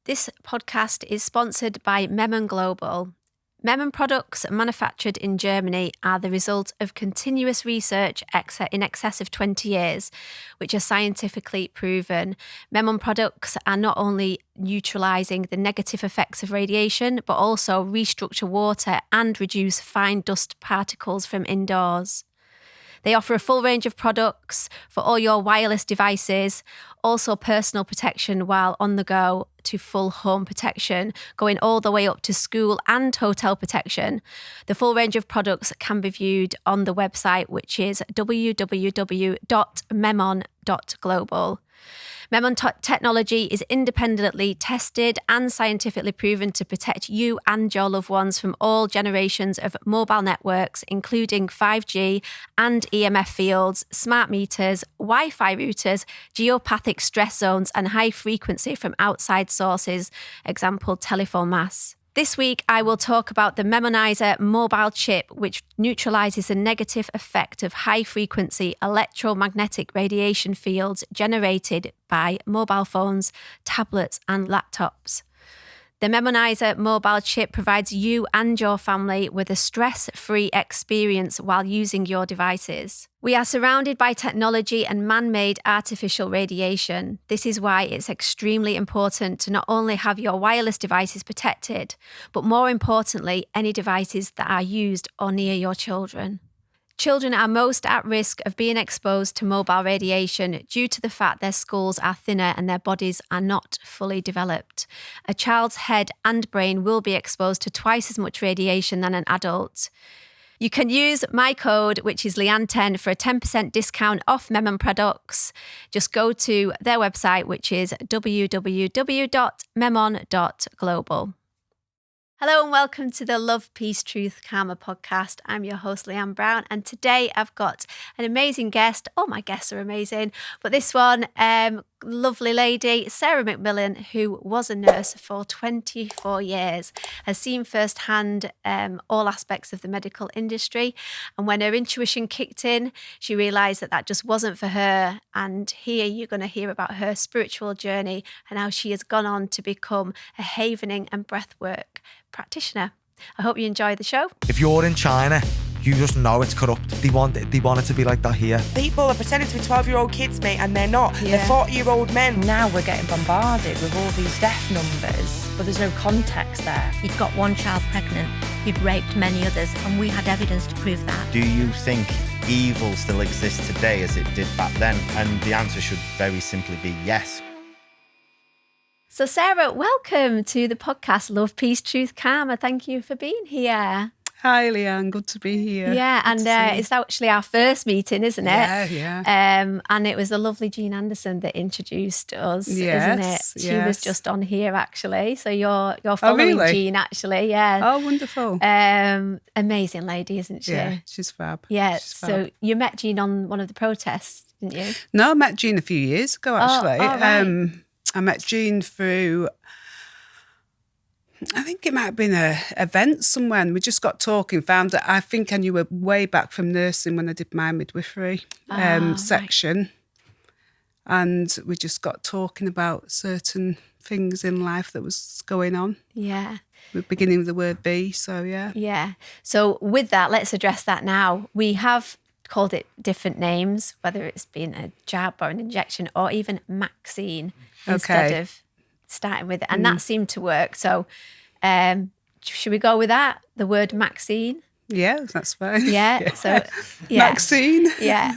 This podcast is sponsored by Mcmillan Global. Mcmillan products manufactured in Germany are the result of continuous research in excess of 20 years, which are scientifically proven. Mcmillan products are not only neutralising the negative effects of radiation, but also restructure water and reduce fine dust particles from indoors. They offer a full range of products for all your wireless devices, also personal protection while on the go to full home protection, going all the way up to school and hotel protection. The full range of products can be viewed on the website, which is www.memon.global. Mcmillan technology is independently tested and scientifically proven to protect you and your loved ones from all generations of mobile networks, including 5G and EMF fields, smart meters, Wi-Fi routers, geopathic stress zones, and high frequency from outside sources, example, telephone masts. This week, I will talk about the Mcmillan mobile chip, which neutralises the negative effect of high-frequency electromagnetic radiation fields generated by mobile phones, tablets and laptops. The Mcmillan mobile chip provides you and your family with a stress-free experience while using your devices. We are surrounded by technology and man-made artificial radiation. This is why it's extremely important to not only have your wireless devices protected, but more importantly, any devices that are used or near your children. Children are most at risk of being exposed to mobile radiation due to the fact their skulls are thinner and their bodies are not fully developed. A child's head and brain will be exposed to twice as much radiation than an adult. You can use my code, which is Leanne10, for a 10% discount off Mcmillan products. Just go to their website, which is www.memon.global. Hello and welcome to the Love, Peace, Truth, Karma podcast. I'm your host, Leanne Brown, and today I've got an amazing guest. All my guests are amazing, but this one, lovely lady, Sarah Mcmillan, who was a nurse for 24 years, has seen firsthand all aspects of the medical industry. And when her intuition kicked in, she realised that just wasn't for her. And here you're going to hear about her spiritual journey and how she has gone on to become a havening and breathwork practitioner. I hope you enjoy the show. If you're in China, you just know it's corrupt. They want it to be like that here. People are pretending to be 12-year-old kids, mate, and they're not. Yeah. They're 40-year-old men. Now we're getting bombarded with all these death numbers, but there's no context there. He'd got one child pregnant, he'd raped many others, and we had evidence to prove that. Do you think evil still exists today as it did back then? And the answer should very simply be yes. So Sarah, welcome to the podcast, Love, Peace, Truth, Karma. Thank you for being here. Hi, Leanne. Good to be here. Yeah, and it's actually our first meeting, isn't it? Yeah. And it was the lovely Jean Anderson that introduced us, isn't it? She was just on here, actually. So you're following Jean, actually. Yeah. Oh, wonderful. Amazing lady, isn't she? Yeah, she's fab. Yeah. She's fab. So you met Jean on one of the protests, didn't you? No, I met Jean a few years ago, actually. Oh, right. I met Jean through, I think it might have been an event somewhere, and we just got talking, found that I think I knew her way back from nursing when I did my midwifery section. Right. And we just got talking about certain things in life that was going on. Yeah. We're beginning with the word B, so yeah. Yeah. So with that, let's address that now. We have called it different names, whether it's been a jab or an injection or even Maxine instead of starting with it. And that seemed to work. So should we go with that? The word Maxine? Yeah, that's fine. Yeah. So yeah. Maxine. Yeah.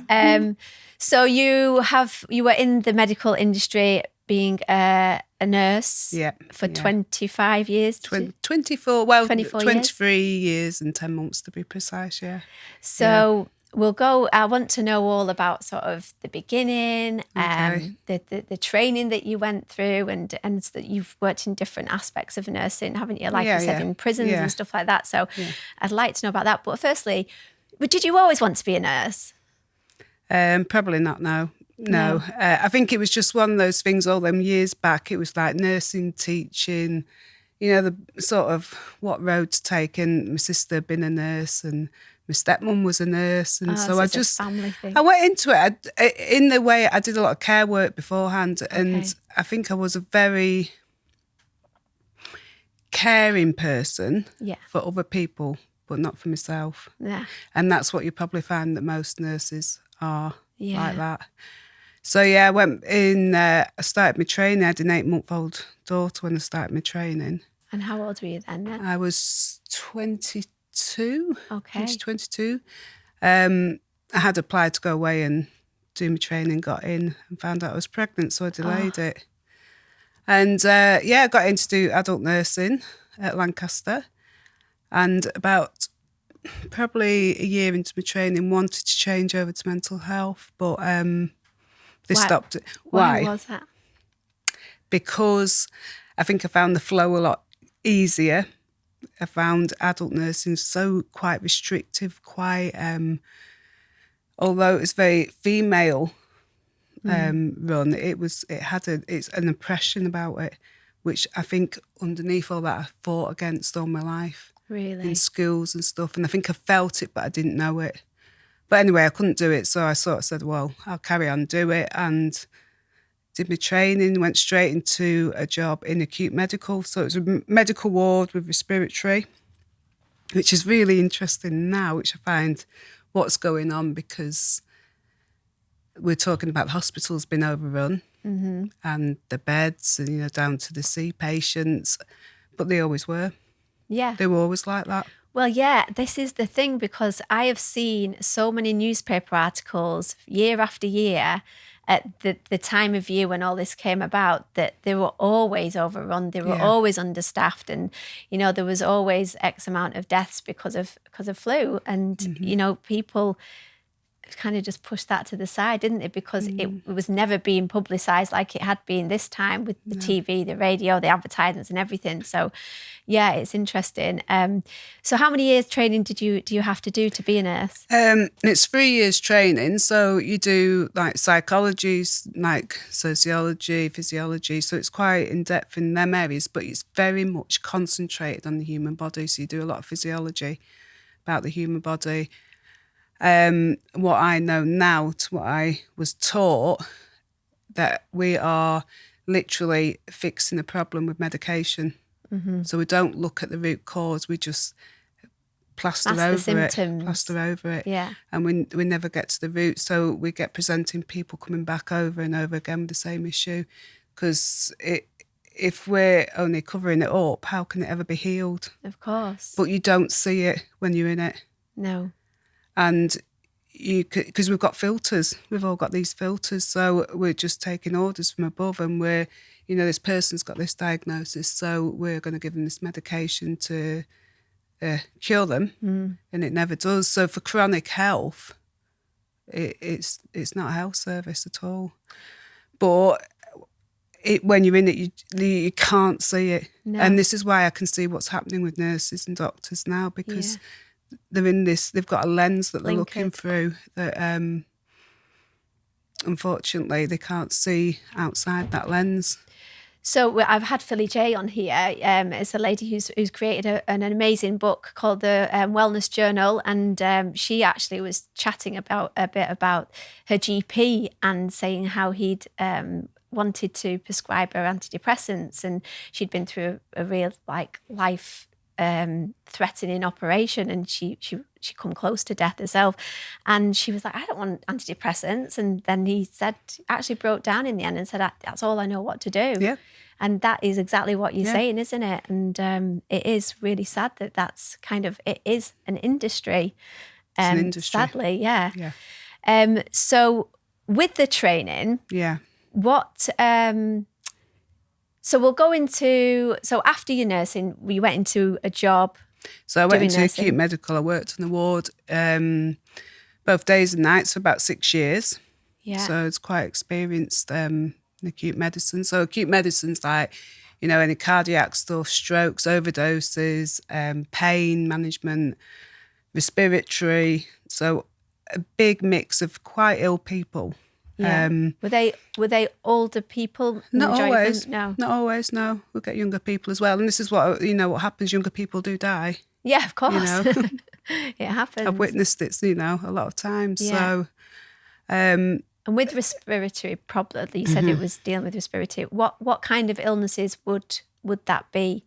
So you were in the medical industry being a nurse for 25 years? 24 23 years and 10 months to be precise, yeah. So I want to know all about sort of the beginning, the training that you went through and that you've worked in different aspects of nursing, haven't you? Like you said, in prisons and stuff like that. So I'd like to know about that. But firstly, did you always want to be a nurse? Probably not, no. No. I think it was just one of those things all them years back. It was like nursing, teaching, the sort of what road to take. And my sister had been a nurse and my stepmom was a nurse, and so I just I went into it in the way I did a lot of care work beforehand, and I think I was a very caring person Yeah. for other people, but not for myself. Yeah. And that's what you probably find that most nurses are Yeah. like that. So yeah, I went in, I started my training. I had an 8-month-old daughter when I started my training. And how old were you then? I was 22. Okay. Age 22. I had applied to go away and do my training, got in and found out I was pregnant, so I delayed it. And I got in to do adult nursing at Lancaster. And about probably a year into my training, wanted to change over to mental health, but they stopped it. Why was that? Because I think I found the flow a lot easier. I found adult nursing so quite restrictive, quite although it's very female run, it's an oppression about it, which I think underneath all that I fought against all my life. Really? In schools and stuff, and I think I felt it, but I didn't know it. But anyway, I couldn't do it, so I sort of said, well, I'll carry on, do it, and did my training, went straight into a job in acute medical. So it was a medical ward with respiratory, which is really interesting now, which I find what's going on, because we're talking about the hospital's been overrun and the beds, and down to the C patients, but they always were. Yeah. They were always like that. Well, yeah, this is the thing, because I have seen so many newspaper articles year after year at the time of year when all this came about, that they were always overrun, they were always understaffed, and there was always X amount of deaths because of flu, and people kind of just pushed that to the side, didn't they? Because it was never being publicised like it had been this time with the TV, the radio, the advertisements and everything. So yeah, it's interesting. So how many years training do you have to do to be a nurse? It's 3 years training. So you do like psychology, like sociology, physiology. So it's quite in depth in them areas, but it's very much concentrated on the human body. So you do a lot of physiology about the human body. What I know now to what I was taught, that we are literally fixing a problem with medication. So we don't look at the root cause, we just plaster over it. Yeah. And we never get to the root. So we get presenting people coming back over and over again with the same issue, because if we're only covering it up, how can it ever be healed? Of course. But you don't see it when you're in it. No. And because we've got filters, we've all got these filters, so we're just taking orders from above, and we're, this person's got this diagnosis, so we're going to give them this medication to cure them, and it never does. So for chronic health, it's not a health service at all. But when you're in it, you can't see it, and this is why I can see what's happening with nurses and doctors now, because they're in this, they've got a lens that they're looking through that unfortunately they can't see outside that lens. So I've had Philly J on here. It's a lady who's created an amazing book called the Wellness Journal, and she actually was chatting a bit about her GP and saying how he'd wanted to prescribe her antidepressants, and she'd been through a real life threatening operation, and she come close to death herself, and she was like, I don't want antidepressants. And then he said, actually broke down in the end and said, that's all I know what to do. Yeah. And that is exactly what you're saying, isn't it? And it is really sad that that's it is an industry. It's an industry. Sadly, yeah. So with the training, what so we'll go into, so after your nursing, we went into a job. So I went into acute medical. I worked on the ward both days and nights for about 6 years. Yeah. So it's quite experienced in acute medicine. So acute medicine's like, any cardiac stuff, strokes, overdoses, pain management, respiratory. So a big mix of quite ill people. Yeah. Were they older people? Not always. No. Not always, no. We'll get younger people as well. And this is what happens, younger people do die. Yeah, of course. It happens. I've witnessed it, a lot of times. Yeah. So and with respiratory problems, you said it was dealing with respiratory. What kind of illnesses would that be?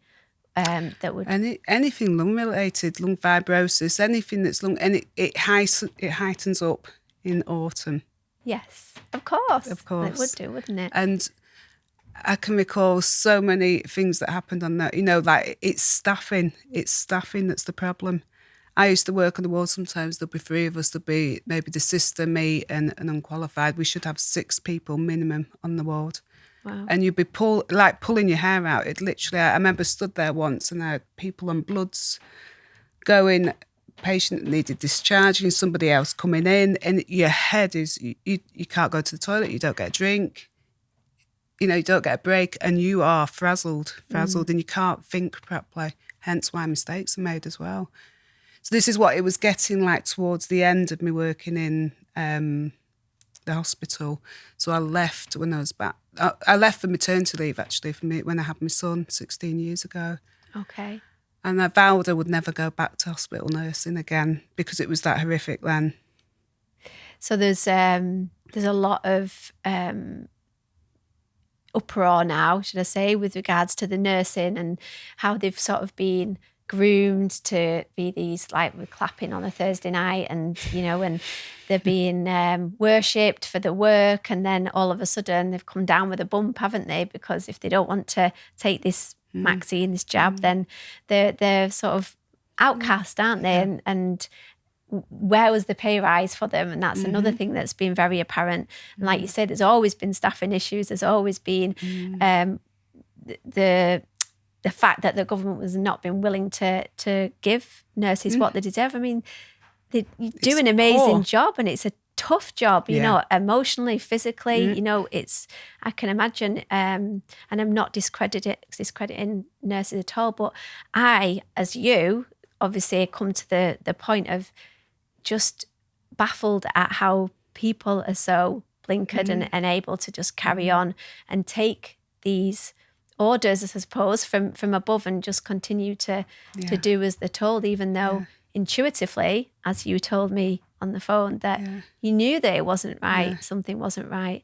that would... Anything lung-related, lung fibrosis, anything that's lung... And it heightens up in autumn. Yes, of course. Of course. It would do, wouldn't it? And I can recall so many things that happened on that. Like it's staffing. It's staffing that's the problem. I used to work on the ward sometimes. There'll be 3 of us. There'll be maybe the sister, me, and an unqualified. We should have 6 people minimum on the ward. Wow. And you'd be pulling your hair out. It literally, I remember stood there once and I had people on bloods going, patient that needed discharging, somebody else coming in, and your head is, you can't go to the toilet, you don't get a drink, you don't get a break, and you are frazzled, and you can't think properly, hence why mistakes are made as well. So this is what it was getting like towards the end of me working in the hospital. So I left when I was back. I left for maternity leave, actually, when I had my son 16 years ago. Okay. And I vowed I would never go back to hospital nursing again because it was that horrific then. So there's a lot of uproar now, should I say, with regards to the nursing and how they've sort of been groomed to be these, like, we're clapping on a Thursday night and, and they're being worshipped for the work, and then all of a sudden they've come down with a bump, haven't they? Because if they don't want to take this vaccine, this jab, then they're sort of outcast, aren't they? And where was the pay rise for them? And that's another thing that's been very apparent. And like you said, there's always been staffing issues. There's always been the fact that the government has not been willing to give nurses what they deserve. I mean, they do an amazing job, and it's a tough job, you know, emotionally, physically, I can imagine, and I'm not discrediting nurses at all, but I, as you, obviously come to the point of just baffled at how people are so blinkered and able to just carry on and take these orders, I suppose, from above and just continue to do as they're told, even though intuitively, as you told me on the phone, that you knew that it wasn't right, something wasn't right.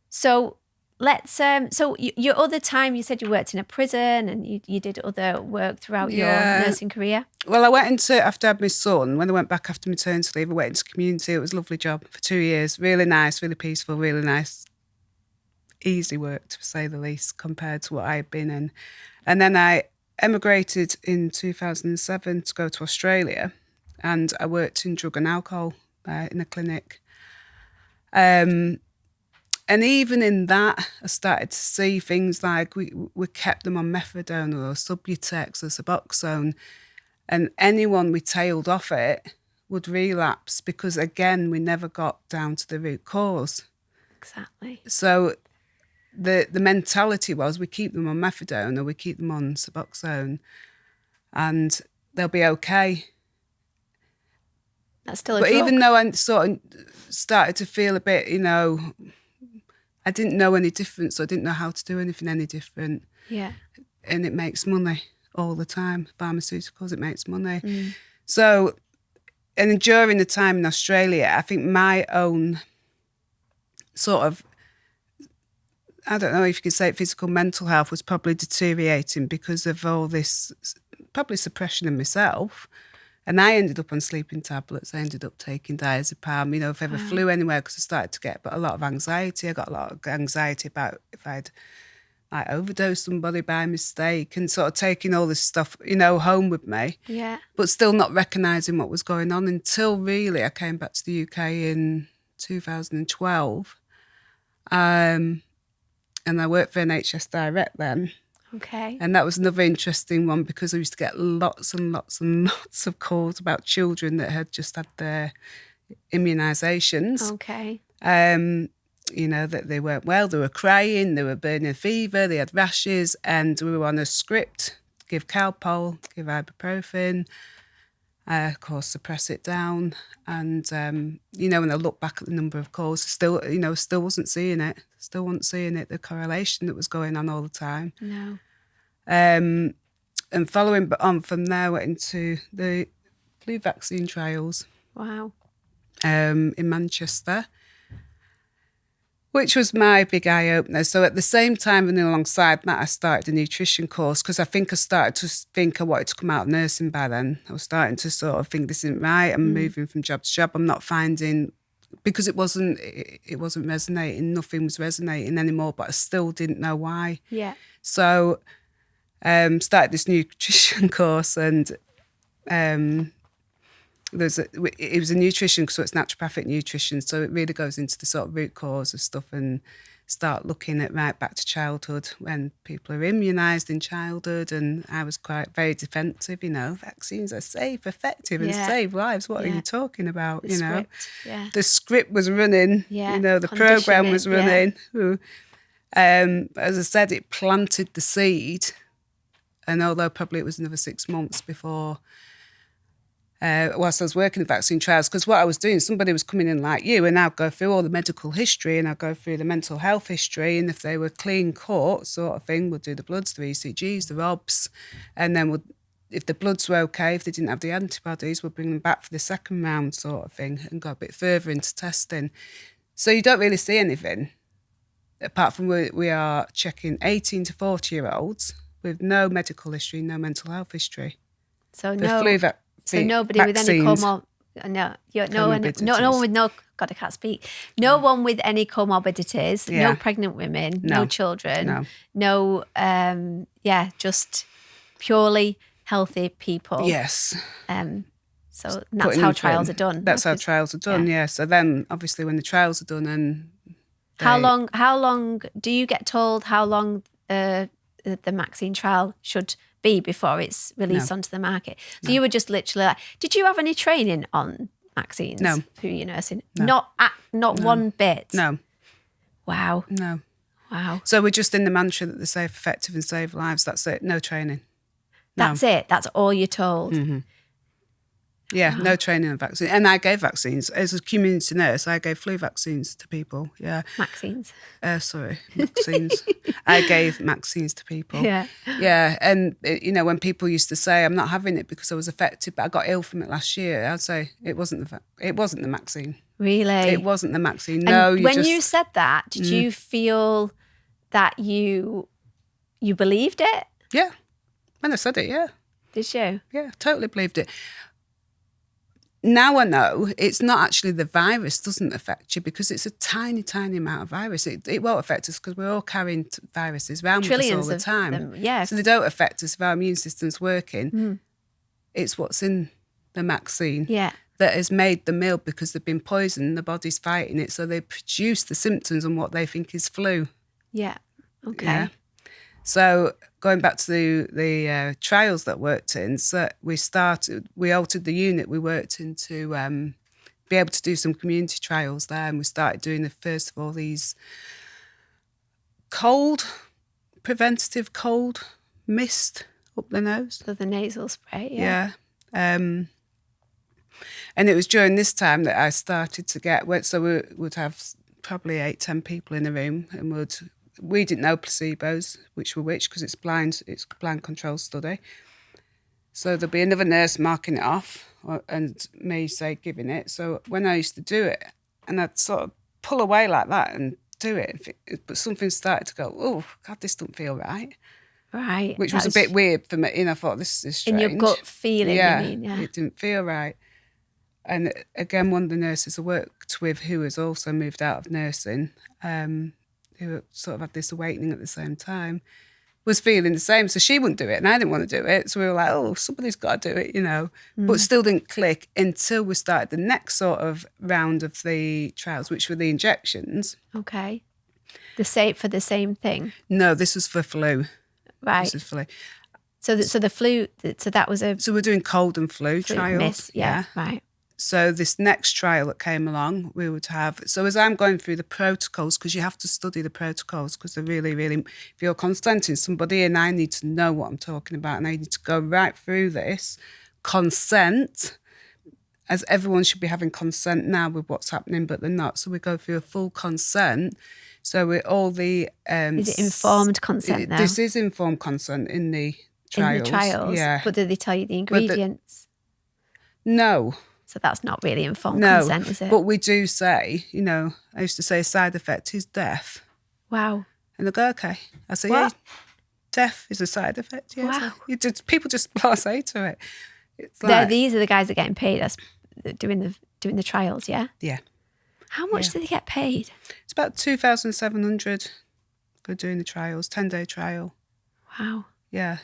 So let's so your other time, you said you worked in a prison and you did other work throughout your nursing career. Well, I went into, after I had my son, when I went back after maternity leave, I went into community. It was a lovely job for 2 years, really nice, really peaceful, really nice, easy work, to say the least, compared to what I had been in. And then I emigrated in 2007 to go to Australia, and I worked in drug and alcohol in a clinic. And even in that, I started to see things like we kept them on methadone or Subutex or Suboxone, and anyone we tailed off it would relapse because, again, we never got down to the root cause. Exactly. So the mentality was we keep them on methadone or we keep them on Suboxone and they'll be okay. That's still a But drug. even though I sort of started to feel a bit, I didn't know any different, so I didn't know how to do anything any different. Yeah. And it makes money all the time. Pharmaceuticals, it makes money. So, and during the time in Australia, I think my own sort of, I don't know if you could say it, physical, mental health was probably deteriorating because of all this, probably suppression in myself. And I ended up on sleeping tablets. I ended up taking diazepam, if I ever flew anywhere, because I started to get a lot of anxiety. I got a lot of anxiety about if I'd overdosed somebody by mistake, and sort of taking all this stuff, home with me. Yeah. But still not recognising what was going on until really I came back to the UK in 2012. And I worked for NHS Direct then. Okay. And that was another interesting one because I used to get lots and lots and lots of calls about children that had just had their immunisations. Okay. That they weren't well, they were crying, they were burning fever, they had rashes, and we were on a script, give Calpol, give ibuprofen, of course, suppress it down. And, when I look back at the number of calls, still wasn't seeing it. Still wasn't seeing it, the correlation that was going on all the time. No. And following on from there, went into the flu vaccine trials. Wow. In Manchester. which was my big eye opener. So at the same time and alongside that, I started a nutrition course because I think I started to think I wanted to come out of nursing by then. I was starting to sort of think this isn't right. I'm moving from job to job. I'm not finding, because it wasn't resonating. Nothing was resonating anymore, but I still didn't know why. Yeah. So started this nutrition course, and it was a nutrition, so it's naturopathic nutrition. So it really goes into the sort of root cause of stuff and start looking at right back to childhood when people are immunised in childhood. And I was very defensive, vaccines are safe, effective and save lives. What are you talking about? The script, yeah. The script was running, the programme was running. As I said, it planted the seed. And although probably it was another 6 months before, whilst I was working the vaccine trials, because what I was doing, somebody was coming in like you, and I'd go through all the medical history and I'd go through the mental health history, and if they were clean cut sort of thing, we'd do the bloods, the ECGs, the ROBs, and then if the bloods were okay, if they didn't have the antibodies, we'd bring them back for the second round sort of thing and go a bit further into testing. So you don't really see anything, apart from we are checking 18 to 40-year-olds with no medical history, no mental health history. So nobody with any no one with no, God, I can't speak. No one with any comorbidities, no pregnant women, no children, no just purely healthy people. Yes. So that's how trials are done. That's how trials are done, yeah. So then obviously when the trials are done and how long do you get told how long the vaccine trial should be before it's released onto the market? So you were just literally like, did you have any training on vaccines? No. Through your nursing? No. Not one bit? No. Wow. No. Wow. So we're just in the mantra that they're safe, effective and save lives. That's it. No training. That's it. That's all you're told. Mm-hmm. Yeah, no training on vaccines. And I gave vaccines. As a community nurse, I gave flu vaccines to people. Yeah. Vaccines. Vaccines. I gave vaccines to people. Yeah. Yeah. And, when people used to say, I'm not having it because I was affected, but I got ill from it last year, I'd say, it wasn't the vaccine. Really? It wasn't the vaccine. No, and when you said that, did you feel that you believed it? Yeah. When I said it, yeah. Did you? Yeah, totally believed it. Now I know it's not actually the virus doesn't affect you, because it's a tiny, tiny amount of virus. It won't affect us because we're all carrying viruses around with us all the time. Them, yes. So they don't affect us if our immune system's working. It's what's in the vaccine that has made them ill because they've been poisoned, the body's fighting it, so they produce the symptoms and what they think is flu. Yeah, okay. Yeah. So going back to the trials that worked in, so we altered the unit we worked in to be able to do some community trials there, and we started doing first of all these preventative cold mist up the nose. So the nasal spray, yeah. And it was during this time that I started to get, so we would have probably 8-10 people in the room, and we didn't know placebos, which were which, because it's a blind control study. So there'll be another nurse marking it off and me, say, giving it. So when I used to do it, and I'd sort of pull away like that and do it, but something started to go, oh, God, this doesn't feel right. Right. Which was a bit weird for me. I thought, this is strange. In your gut feeling, you mean? Yeah, it didn't feel right. And again, one of the nurses I worked with, who has also moved out of nursing, who sort of had this awakening at the same time, was feeling the same. So she wouldn't do it and I didn't want to do it. So we were like, oh, somebody's got to do it, But still didn't click until we started the next sort of round of the trials, which were the injections. Okay. For the same thing? No, this was for flu. Right. This is flu. So the flu, so that was So we're doing cold and flu trials. Yeah, right. So this next trial that came along, we would have, so as I'm going through the protocols, because you have to study the protocols because they're really, really, if you're consenting somebody and I need to know what I'm talking about and I need to go right through this, consent, as everyone should be having consent now with what's happening, but they're not. So we go through a full consent. So with all the... is it informed consent now? This is informed consent in the trials. In the trials? Yeah. But did they tell you the ingredients? No. So that's not really informed No, consent, is it? but we do say, I used to say a side effect is death. Wow. And they go, okay. I say, What? yeah, death is a side effect. Yeah, Wow. so people just blasé to it. It's like, These are the guys that are getting paid as doing the trials, yeah? yeah, How much do they get paid? it's about 2,700 for doing the trials, 10-day trial. Wow. Yeah,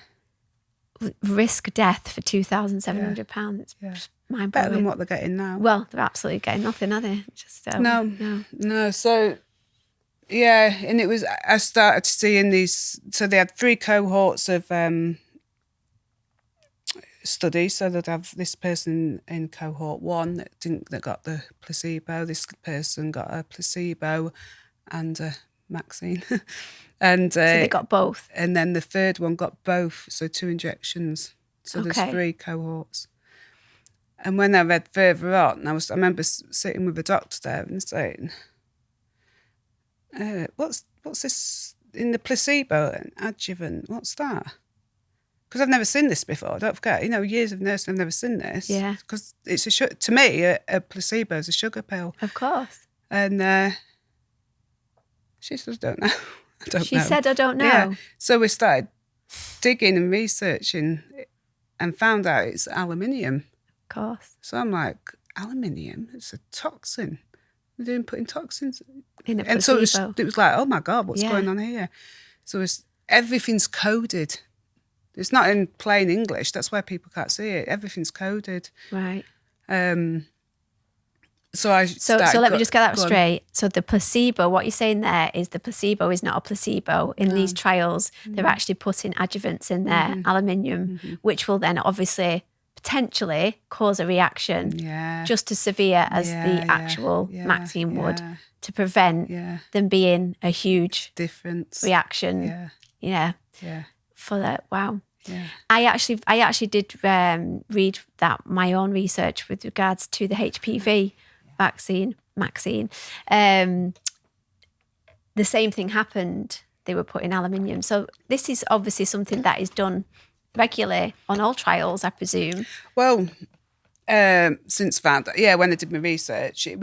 Risk death for £2,700. It's yeah. mind Better than blowing. what they're getting now. Well, they're absolutely getting nothing, are they? Just No. So, yeah, and I started seeing these. So they had 3 cohorts of studies. So they'd have this person in cohort 1 that got the placebo. This person got a placebo and a Maxine. And So they got both. And then the third one got both, so 2 injections. So there's Okay. 3 cohorts. And when I read further on, I remember sitting with a doctor there and saying, "What's this in the placebo and adjuvant? What's that?" Because I've never seen this before. Don't forget, years of nursing, I've never seen this. Yeah. Because it's to me, a placebo is a sugar pill. Of course. And she says, "Don't know." I don't She know. said, I don't know. Yeah. So we started digging and researching and found out it's aluminium. Of course. So I'm like, aluminium? It's a toxin. They're doing putting toxins. In a And so placebo. it was like, oh my God, what's Yeah. going on here? So everything's coded. It's not in plain English. That's why people can't see it. Everything's coded. Right. So I So let me just get that straight. So the placebo, what you're saying there is the placebo is not a placebo. In these trials, they're actually putting adjuvants in there, aluminium, which will then obviously potentially cause a reaction just as severe as the actual Maxine would to prevent them being a huge difference reaction. Yeah. For that. Wow. Yeah. I actually did read that my own research with regards to the HPV vaccine, Maxine. The same thing happened. They were putting aluminium. So this is obviously something that is done regularly on all trials, I presume. Well, since found when I did my research, it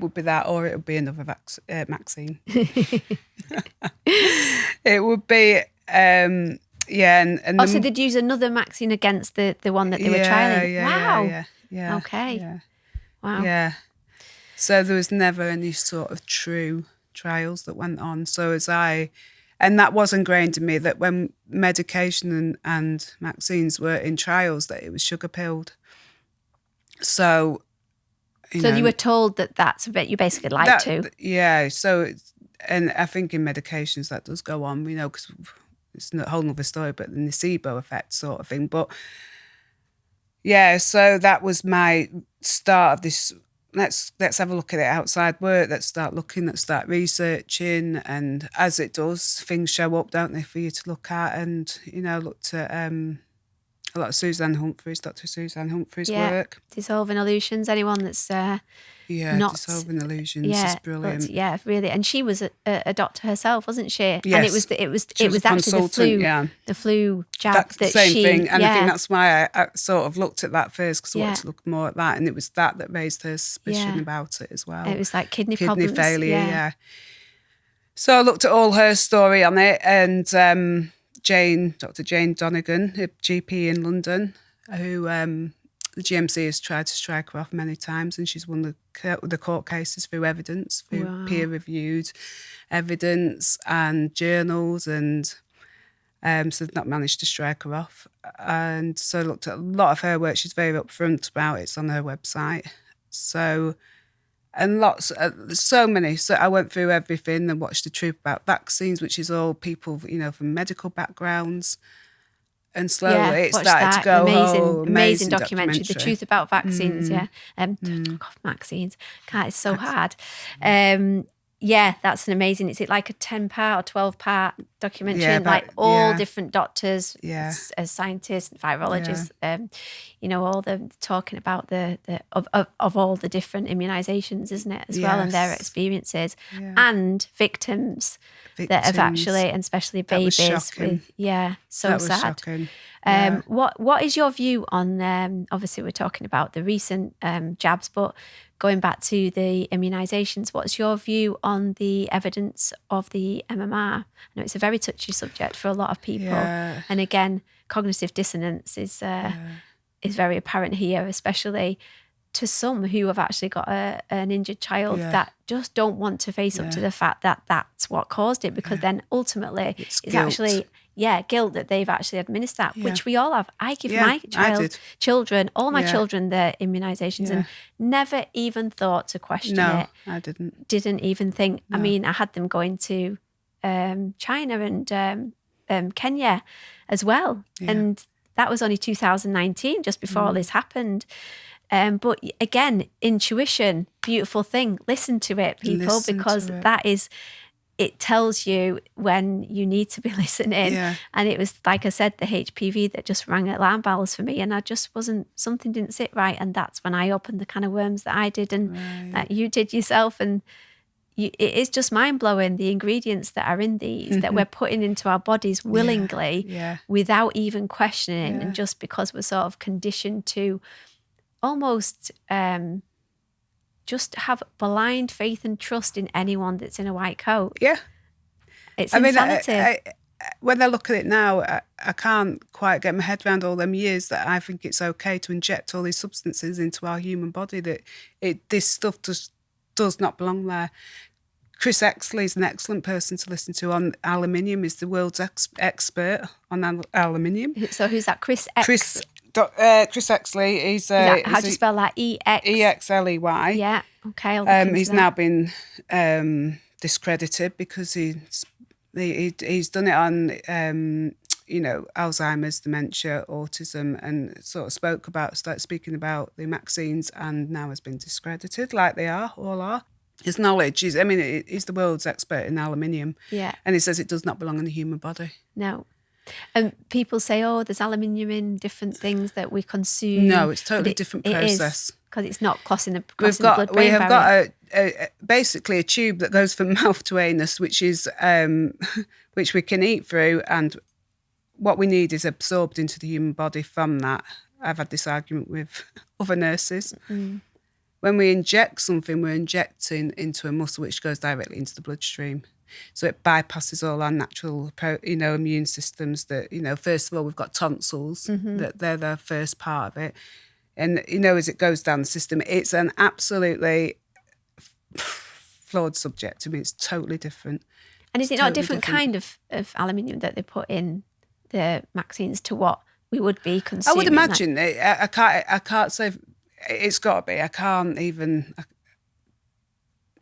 would be that, or it would be another Maxine. It would be and So they'd use another Maxine against the one that they were trialing. Wow. Yeah. Okay. Yeah. Wow. Yeah. So there was never any sort of true trials that went on. So and that was ingrained in me that when medication and vaccines were in trials, that it was sugar pilled. So, you were told that that's a bit you basically lied to. Yeah. So, and I think in medications that does go on, because it's a whole other story, but the nocebo effect sort of thing. But yeah, so that was my start of this. Let's have a look at it outside work. Let's start looking. Let's start researching, and as it does, things show up, don't they, for you to look at? And looked at a lot of Dr. Suzanne Humphrey's work. Dissolving illusions. Anyone that's not Dissolving illusions is brilliant. Really. And she was a doctor herself, wasn't she? Yes. And it was actually the flu jab that same she. thing. And I think that's why I sort of looked at that first, because I wanted to look more at that, and it was that raised her suspicion about it as well. It was like kidney problems. Failure. Yeah. So I looked at all her story on it, and Dr. Jane Donegan, a GP in London, who the GMC has tried to strike her off many times, and she's won the court cases through evidence, through peer-reviewed evidence and journals, and so they've not managed to strike her off. And so I looked at a lot of her work. She's very upfront about it. It's on her website. So, and so many. So I went through everything and watched The Truth About Vaccines, which is all people, from medical backgrounds. And slowly it started to go, amazing documentary, The Truth About Vaccines, vaccines. God, it's so hard. That's an amazing, is it like a 10-part or 12-part documentary? Different doctors, as scientists, virologists, all the talking about of all the different immunisations, isn't it, as well, and their experiences, and victims. that have Victims. actually, and especially That was babies shocking. with, so that was sad. shocking. Yeah. What is your view on, obviously we're talking about the recent jabs, but going back to the immunisations, what's your view on the evidence of the MMR? I know it's a very touchy subject for a lot of people. Yeah. And again, cognitive dissonance is very apparent here, especially to some who have actually got an injured child that just don't want to face up to the fact that that's what caused it, because then ultimately it's guilt. actually guilt that they've actually administered that, which we all have. I give my children, all my children, their immunisations and never even thought to question it. I didn't. Didn't even think. I mean, I had them going to China and Kenya as well. And that was only 2019, just before all this happened. But again, intuition, beautiful thing. Listen to it, people, because that is, it tells you when you need to be listening. Yeah. And it was, like I said, the HPV that just rang alarm bells for me. And I just something didn't sit right. And that's when I opened the can of worms that I did and that you did yourself. And it is just mind-blowing, the ingredients that are in these that we're putting into our bodies willingly without even questioning. And just because we're sort of conditioned to almost just have blind faith and trust in anyone that's in a white coat. Yeah. It's insanity. I when I look at it now, I can't quite get my head around all them years that I think it's okay to inject all these substances into our human body, that this stuff just does not belong there. Chris Exley is an excellent person to listen to on aluminium. He's the world's expert on aluminium. So who's that? Chris Exley. He's how do you spell that? Exley. Yeah. Okay. I'll look into he's that. now been discredited because he's done it on Alzheimer's, dementia, autism, and sort of speaking about the vaccines, and now has been discredited, like they all are. His knowledge is, he's the world's expert in aluminium. Yeah. And he says it does not belong in the human body. No. And people say, there's aluminium in different things that we consume. No, it's totally different process. Because it's not crossing the We have got basically a tube that goes from mouth to anus, which is which we can eat through, and what we need is absorbed into the human body from that. I've had this argument with other nurses. When we inject something, we're injecting into a muscle which goes directly into the bloodstream. So it bypasses all our natural, immune systems that, first of all, we've got tonsils, that they're the first part of it. And, as it goes down the system, it's an absolutely flawed subject. It's totally different. And is it not a different kind of aluminium that they put in the vaccines to what we would be consuming? I would imagine. I can't say. It's got to be. I can't even.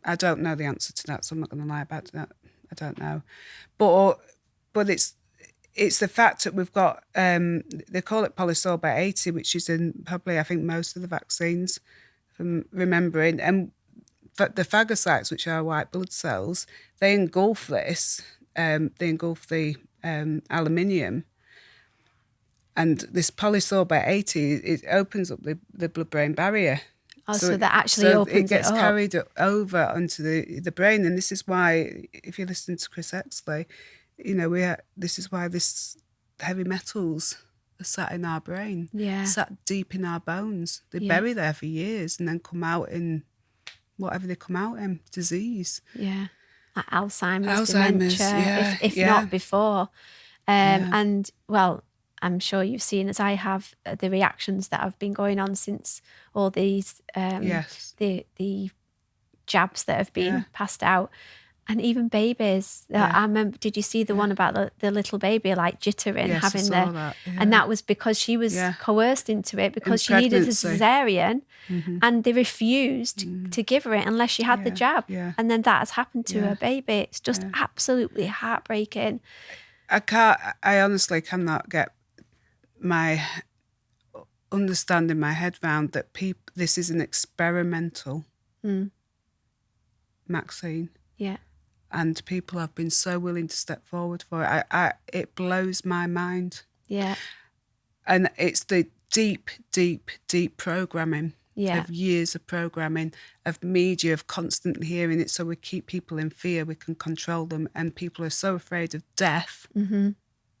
I don't know the answer to that, so I'm not going to lie about that. I don't know, but it's the fact that we've got. They call it polysorbate 80, which is in probably I think most of the vaccines, from remembering, and the phagocytes, which are white blood cells, they engulf this. They engulf the aluminium. And this polysorbate 80, it opens up the blood-brain barrier. So that actually opens it gets up. carried over onto the brain. And this is why, if you listen to Chris Exley, this is why this heavy metals are sat in our brain, sat deep in our bones. They bury there for years and then come out in whatever they come out in, disease. Yeah, like Alzheimer's dementia, if not before. And, well, I'm sure you've seen, as I have, the reactions that have been going on since all these the jabs that have been passed out, and even babies. I remember. Did you see the one about the little baby like jittering, having that? And that was because she was coerced into it because she needed a cesarean, and they refused to give her it unless she had the jab. And then that has happened to her baby. It's just absolutely heartbreaking. I honestly cannot get my understanding my head round that this is an experimental vaccine. Yeah. And people have been so willing to step forward for it. It blows my mind. Yeah. And it's the deep, deep, deep programming of years of programming, of media, of constantly hearing it. So we keep people in fear, we can control them. And people are so afraid of death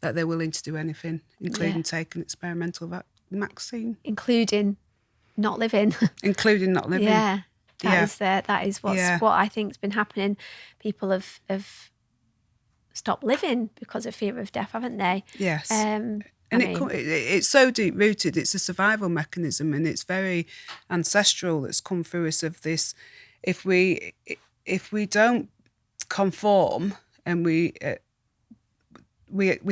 that they're willing to do anything, including take an experimental vaccine. Including not living. Including not living. Yeah. That is what I think's been happening. People have stopped living because of fear of death, haven't they? Yes. It's so deep rooted. It's a survival mechanism, and it's very ancestral. That's come through us of this. If we don't conform, and we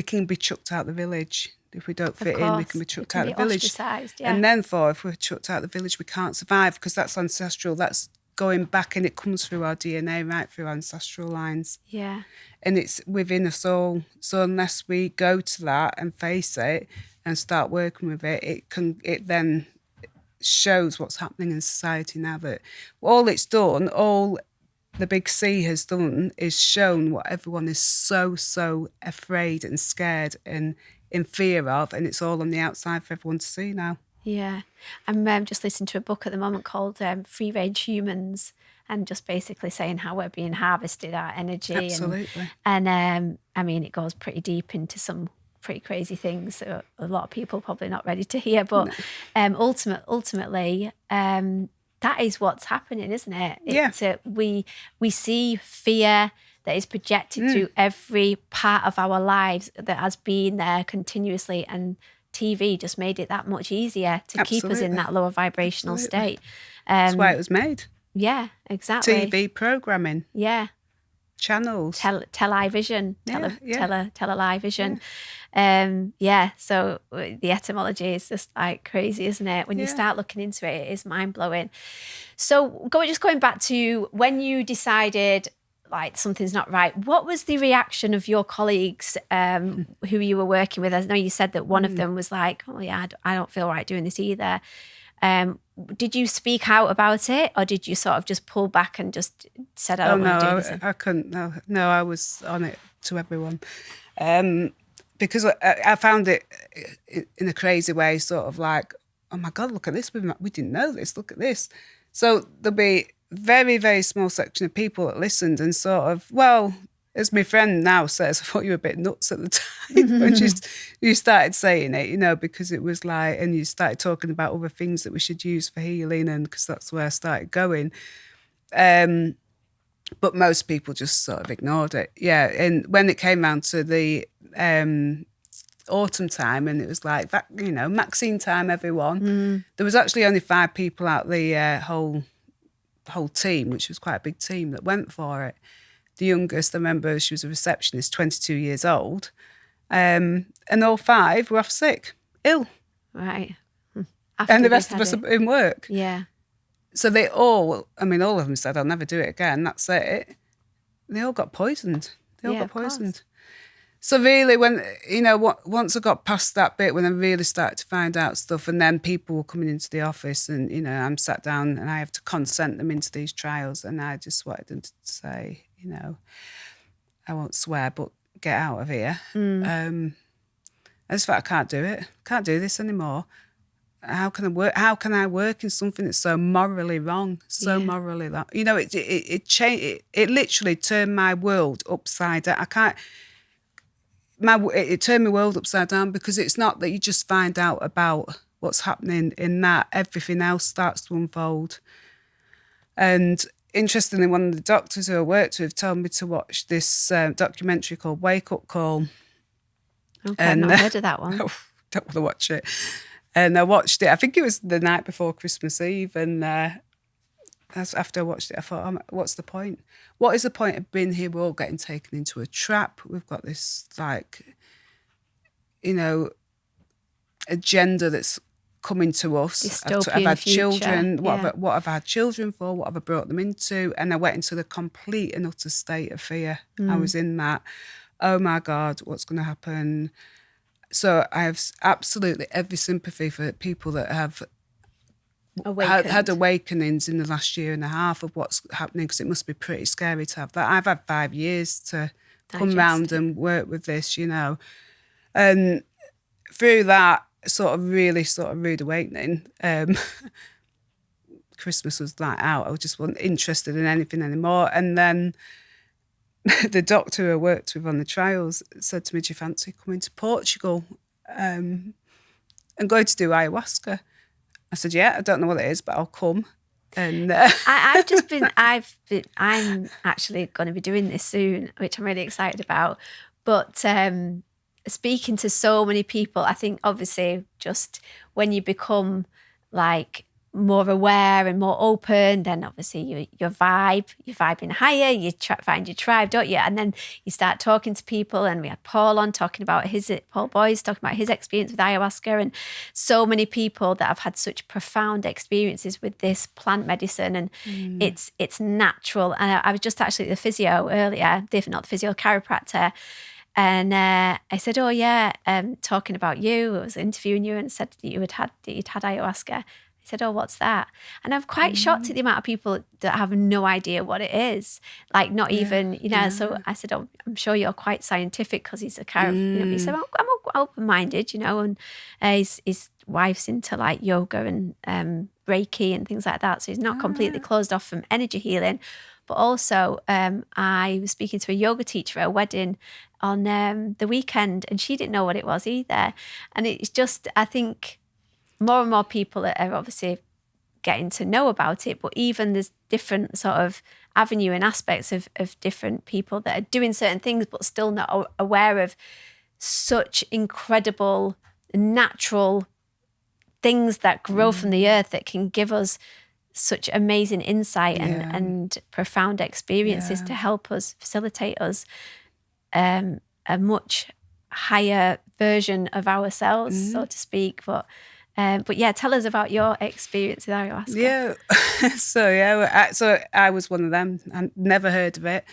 can be chucked out the village. If we don't fit in, we can be chucked out the village. Ostracised, And then if we're chucked out the village, we can't survive, because that's ancestral. That's going back, and it comes through our DNA, right through our ancestral lines. Yeah. And it's within us all. So unless we go to that and face it and start working with it, it then shows what's happening in society now. That all it's done, all the big C has done, is shown what everyone is so afraid and scared and in fear of, and it's all on the outside for everyone to see now. Yeah. I'm just listening to a book at the moment called Free Range Humans, and just basically saying how we're being harvested, our energy. Absolutely. And I mean, it goes pretty deep into some pretty crazy things that a lot of people probably not ready to hear. But ultimately, that is what's happening, isn't it? We see fear that is projected through every part of our lives that has been there continuously, and TV just made it that much easier to keep us in that lower vibrational state. That's why it was made. Yeah, exactly. TV programming. Yeah. Channels. Television. Television. So the etymology is just like crazy, isn't it? When you start looking into it, it is mind-blowing. So going back to when you decided like something's not right, what was the reaction of your colleagues who you were working with? I know you said that one of them was like, oh yeah, I don't feel right doing this either. Did you speak out about it, or did you sort of just pull back and just said, I don't want to do this? I couldn't. No, I was on it to everyone. Because I found it in a crazy way, sort of like, oh my God, look at this. We didn't know this. Look at this. So there'll be very, very small section of people that listened and sort of, well, as my friend now says, I thought you were a bit nuts at the time when you started saying it, because it was like, and you started talking about other things that we should use for healing, and because that's where I started going. But most people just sort of ignored it. Yeah, and when it came round to the autumn time, and it was like, that, vaccine time, everyone, there was actually only 5 people out the whole team, which was quite a big team, that went for it. The youngest, I remember, she was a receptionist, 22 years old, and all 5 were off sick, ill. Right. And the rest of us are in work. Yeah. So they all of them said, I'll never do it again, that's it. They all got poisoned. So really, when, once I got past that bit, when I really started to find out stuff, and then people were coming into the office, and, I'm sat down and I have to consent them into these trials, and I just wanted them to say, I won't swear, but get out of here. I just thought, I can't do it. Can't do this anymore. How can I work? How can I work in something that's so morally wrong? Morally wrong. It changed. It literally turned my world upside down. It turned my world upside down, because it's not that you just find out about what's happening in that. Everything else starts to unfold. And interestingly, one of the doctors who I worked with told me to watch this documentary called Wake Up Call. Okay, I've not heard of that one. Don't want to watch it. And I watched it, I think it was the night before Christmas Eve, and after I watched it, I thought, what's the point? What is the point of being here? We're all getting taken into a trap. We've got this, agenda that's coming to us. Dystopian I've had future. Children. What have I had children for? What have I brought them into? And I went into the complete and utter state of fear. I was in that, oh my God, what's going to happen? So I have absolutely every sympathy for people that have had awakenings in the last year and a half of what's happening, because it must be pretty scary to have that. I've had 5 years to come round and work with this, and through that really rude awakening, Christmas was like out. I just wasn't interested in anything anymore. And then the doctor who I worked with on the trials said to me, do you fancy coming to Portugal and going to do ayahuasca? I said, yeah, I don't know what it is, but I'll come. And I'm actually going to be doing this soon, which I'm really excited about. But speaking to so many people, I think obviously just when you become like more aware and more open, then obviously you're vibing higher, you find your tribe, don't you? And then you start talking to people, and we had Paul on talking about Paul Boyce talking about his experience with ayahuasca, and so many people that have had such profound experiences with this plant medicine, and it's natural. And I was just actually at the physio earlier, not the physio, chiropractor, and I said, oh yeah, talking about you, I was interviewing you and said that you'd had ayahuasca. He said, oh, what's that? And I'm quite shocked at the amount of people that have no idea what it is. Like not even, so I said, oh, I'm sure you're quite scientific because he's a chiropractor. He said, well, I'm open-minded, and his wife's into like yoga and Reiki and things like that. So he's not completely closed off from energy healing. But also I was speaking to a yoga teacher at a wedding on the weekend, and she didn't know what it was either. And it's just, I think, more and more people are obviously getting to know about it, but even there's different sort of avenue and aspects of different people that are doing certain things but still not aware of such incredible natural things that grow from the earth that can give us such amazing insight and profound experiences to help us, facilitate us a much higher version of ourselves, so to speak. But yeah, tell us about your experience with ayahuasca. Yeah, so I was one of them. I never heard of it,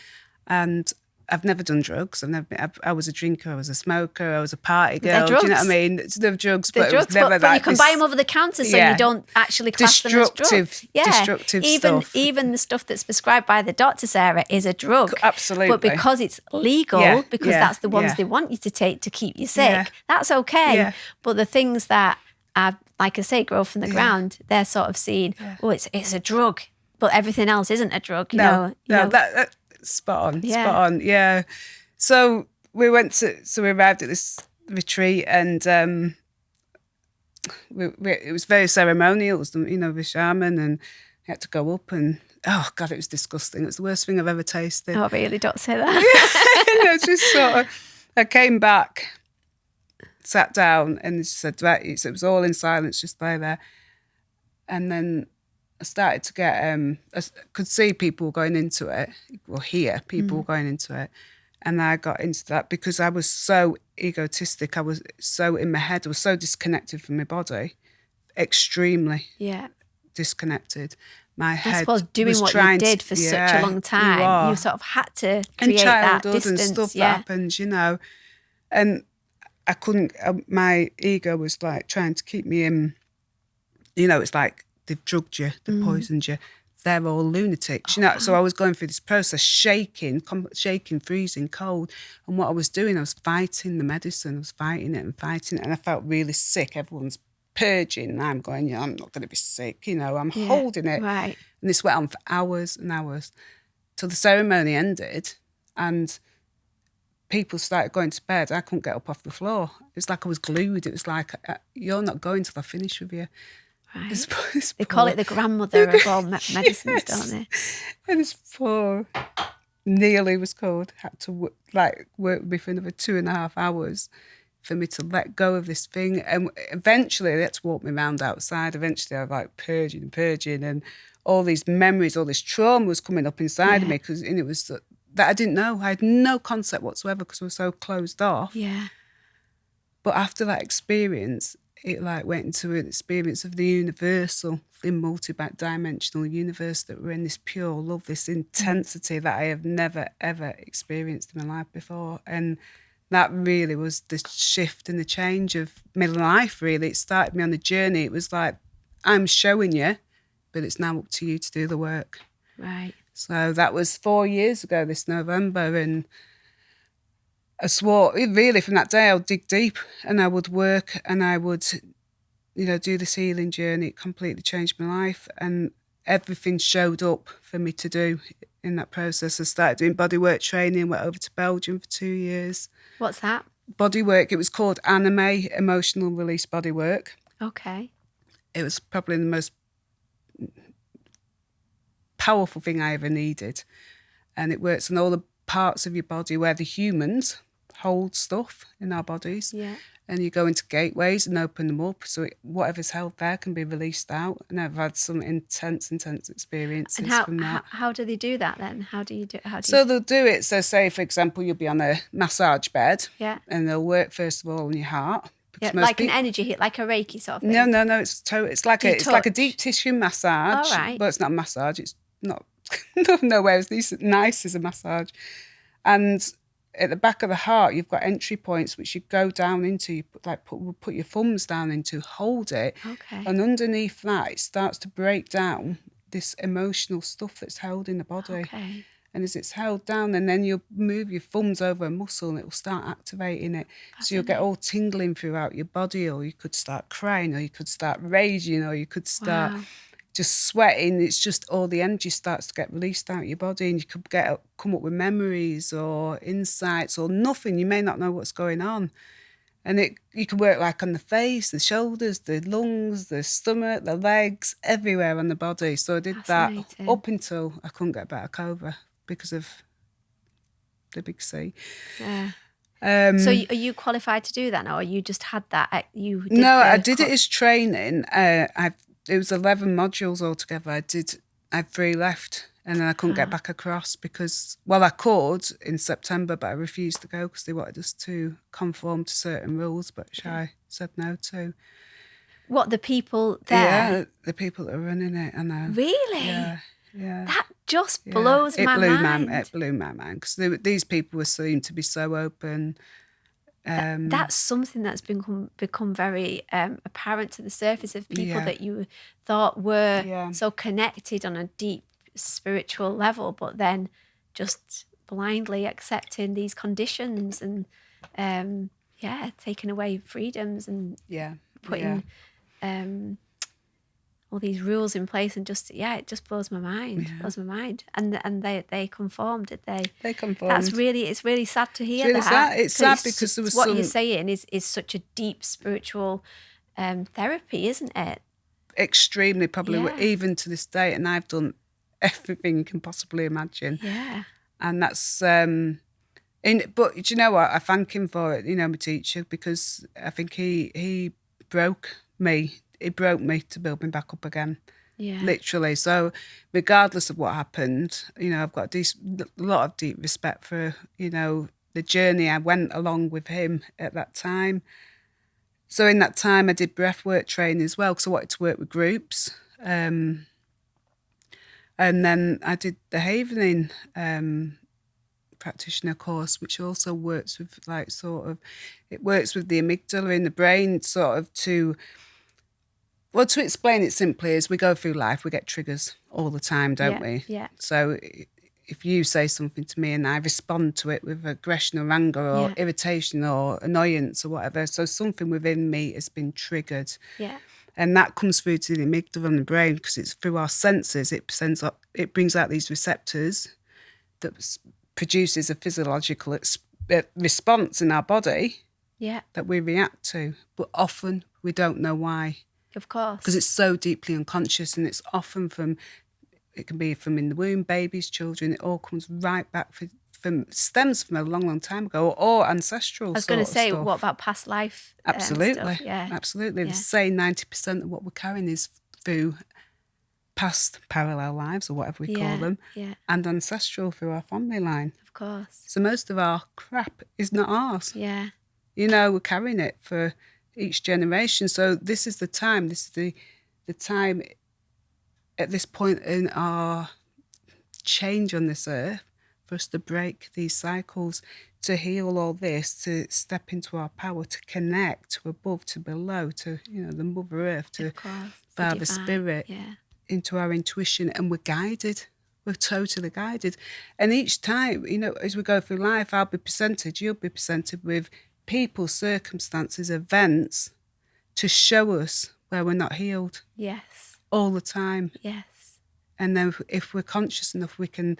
and I've never done drugs. I was a drinker, I was a smoker, I was a party girl. Do you know what I mean? It's the drugs, but it was never but you can buy them over the counter, so you don't actually class them as drugs. Destructive stuff. Even the stuff that's prescribed by the doctor, Sarah, is a drug. Absolutely. But because it's legal, because that's the ones they want you to take to keep you sick, that's okay. Yeah. But the things that like I say, grow from the ground, they're sort of seen, it's a drug, but everything else isn't a drug. You know? That spot on, yeah. So we arrived at this retreat, and it was very ceremonial, with shaman, and we had to go up, and oh God, it was disgusting. It was the worst thing I've ever tasted. Oh, really? Don't say that. Just sort of, I came back, sat down, and she said, right, it was all in silence, just lay there. And then I started to get, I could see people going into it, or hear people going into it. And I got into that because I was so egotistic. I was so in my head. I was so disconnected from my body, extremely disconnected. My head I suppose doing was what trying you did for such a long time, you sort of had to create that distance. And stuff that happens, And I couldn't, my ego was like trying to keep me in, it's like they've drugged you, they've poisoned you, they're all lunatics, So I was going through this process, shaking, freezing cold. And what I was doing, I was fighting the medicine, I was fighting it, and I felt really sick. Everyone's purging, and I'm going, I'm not going to be sick, I'm holding it. Right. And this went on for hours and hours till the ceremony ended, and people started going to bed. I couldn't get up off the floor. It was like I was glued. It was like, you're not going till I finish with you. Right. They call it the grandmother of all medicines, don't they? And this poor Neil, he was called, had to work with me for another 2.5 hours for me to let go of this thing. And eventually they had to walk me around outside. Eventually I was like purging, and all these memories, all this trauma was coming up inside of me, and it was that I didn't know. I had no concept whatsoever because I was so closed off. Yeah. But after that experience, it went into an experience of the universal, the multi-dimensional universe, that we're in this pure love, this intensity that I have never, ever experienced in my life before. And that really was the shift and the change of my life, really. It started me on the journey. It was like, I'm showing you, but it's now up to you to do the work. Right. So that was 4 years ago this November, and I swore, really from that day, I would dig deep and I would work and I would, do this healing journey. It completely changed my life. And everything showed up for me to do in that process. I started doing bodywork training, went over to Belgium for 2 years. What's that? Bodywork, it was called Anime, Emotional Release Bodywork. Okay. It was probably the most powerful thing I ever needed. And it works on all the parts of your body where the humans hold stuff in our bodies. Yeah. And you go into gateways and open them up, so whatever's held there can be released out. And I've had some intense experiences from that. How do they do that then? How do you do? So they'll do it. So say, for example, you'll be on a massage bed. Yeah. And they'll work first of all on your heart. Yeah, like an energy hit, like a Reiki sort of thing. No. It's like a deep tissue massage. All right. But it's not a massage. It's not nowhere as nice as a massage. And at the back of the heart, you've got entry points which you go down into. You put your thumbs down into, hold it, Okay. and underneath that, it starts to break down this emotional stuff that's held in the body. Okay. And as it's held down, and then you'll move your thumbs over a muscle, and it will start activating it. So you'll get all tingling throughout your body, or you could start crying, or you could start raging, or you could start just sweating. It's just all the energy starts to get released out of your body, and you could come up with memories or insights or nothing. You may not know what's going on. And you can work like on the face, the shoulders, the lungs, the stomach, the legs, everywhere on the body. So I did that up until I couldn't get back over because of the big C. Yeah. So are you qualified to do that now, or you just had that? I did it as training. It was 11 modules altogether. I had 3 left, and then I couldn't get back across because, I could in September, but I refused to go because they wanted us to conform to certain rules, which I said no to. What, the people there? Yeah, the people that are running it, I know. Really? Yeah. That just blows my mind. It blew my mind because these people were seen to be so open. That's something that's become very apparent to the surface of people that you thought were so connected on a deep spiritual level, but then just blindly accepting these conditions and taking away freedoms and putting all these rules in place, and just it just blows my mind. Blows my mind. And they conformed, did they? They conformed. It's really sad to hear it's that. Sad. It's sad because there was what you're saying is such a deep spiritual therapy, isn't it? Extremely, probably even to this day, and I've done everything you can possibly imagine. Yeah. And that's but do you know what? I thank him for it, my teacher, because I think he broke me. It broke me to build me back up again, literally. So regardless of what happened, I've got a lot of deep respect for, the journey I went along with him at that time. So in that time, I did breathwork training as well because I wanted to work with groups. And then I did the Havening Practitioner course, which also works with it works with the amygdala in the brain, to explain it simply, as we go through life, we get triggers all the time, don't we? Yeah. So if you say something to me and I respond to it with aggression or anger or irritation or annoyance or whatever, so something within me has been triggered. Yeah. And that comes through to the amygdala in the brain because it's through our senses. It brings out these receptors that produces a physiological response in our body that we react to. But often we don't know why. Of course. Because it's so deeply unconscious, and it's often it can be from in the womb, babies, children, it all comes right back stems from a long, long time ago, or ancestral. I was going to say, stuff. What about past life? Absolutely. Stuff? Yeah. Absolutely. They say 90% of what we're carrying is through past parallel lives, or whatever we call them, and ancestral through our family line. Of course. So most of our crap is not ours. Yeah. We're carrying it for each generation. So this is the time. This is the time at this point in our change on this earth for us to break these cycles, to heal all this, to step into our power, to connect to above, to below, to the Mother Earth, to Father Spirit, into our intuition, and we're guided. We're totally guided. And each time, as we go through life, I'll be presented, you'll be presented with people, circumstances, events to show us where we're not healed. Yes. All the time. Yes. And then if we're conscious enough, we can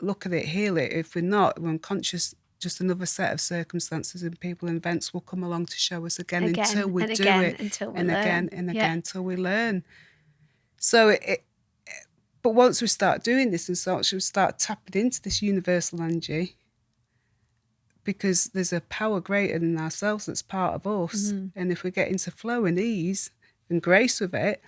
look at it, heal it. If we're not, we're unconscious, just another set of circumstances and people and events will come along to show us again until we do it. Until we and learn. again and again until we learn. So but once we start doing this and we start tapping into this universal energy, because there's a power greater than ourselves that's part of us. And if we get into flow and ease and grace with it,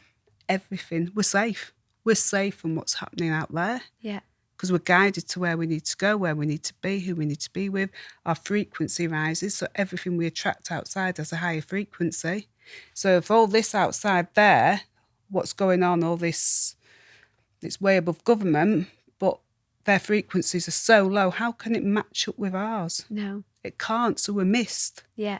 everything, we're safe. We're safe from what's happening out there. Yeah. Because we're guided to where we need to go, where we need to be, who we need to be with. Our frequency rises, so everything we attract outside has a higher frequency. So if all this outside there, what's going on, all this, it's way above government, but their frequencies are so low, how can it match up with ours? No. It can't, so we're missed. Yeah.